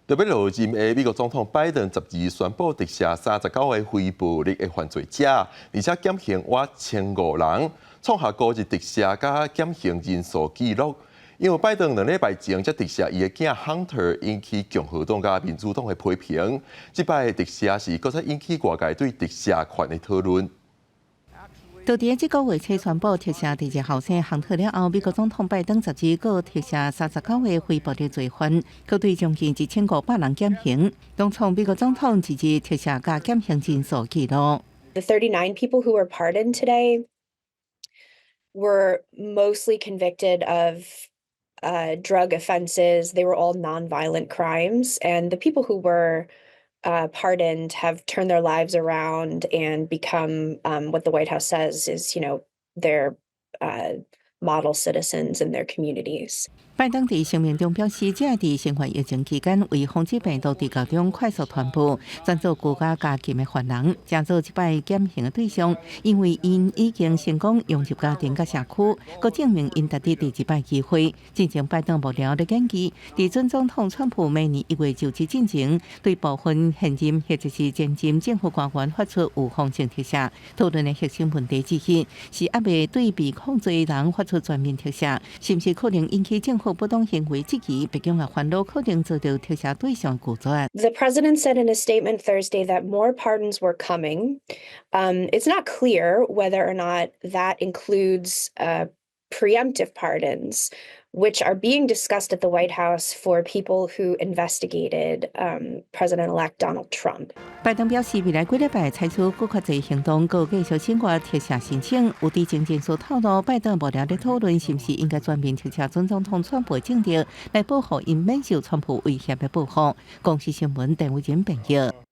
特别落任的美国总统拜登12宣布特赦39个非暴力的犯罪者，而且减刑约1500人，创下高日特赦加减刑人数纪录。因为拜登2礼拜前才特赦伊的囝 Hunter， 引起共和党加民主党的批评。这摆的特赦是搁再引起外界对特赦权的讨论。就伫这个月初宣布特赦第一后生亨特了后，美国总统拜登12个特赦39个非暴力罪犯，佮对将近1500人减刑，当创美国总统一日特赦加减刑人数纪录。The 39 people who were pardoned today were mostly convicted of drug offenses. They were all nonviolent crimes, and the people who were pardoned have turned their lives around and become what the White House says is, their model citizens in their communities. 拜登伫声明中表示，这伫新冠疫情期间为防止病毒地球中快速传播，专做居家加禁的犯人，正做一摆减刑的对象，因为因已经成功融入家庭甲社区，佮证明因值得第一摆机会。进行拜登幕僚的建议，伫准总统川普明年1月就职进前，对部分现任或者是前任政府官员发出预防性特赦。讨论的核心问题之一是，还未对被控罪人发出全面特赦，是不是可能引起政府不当行为质疑，北京也烦恼可能遭到特赦对象拒绝。The president said in a statement Thursday that more pardons were coming. It's not clear whether or not that includes preemptive pardons, which are being discussed at the White House for people who investigated President-elect Donald Trump. 拜登表示，未来几礼拜采取更较侪行动，佮继续审阅特赦申请。有伫前前所透露，拜登幕僚咧讨论是毋是应该全面特赦准总统川普的政敌，来保护因免受川普威胁的报复。公司新闻陈伟仁报道。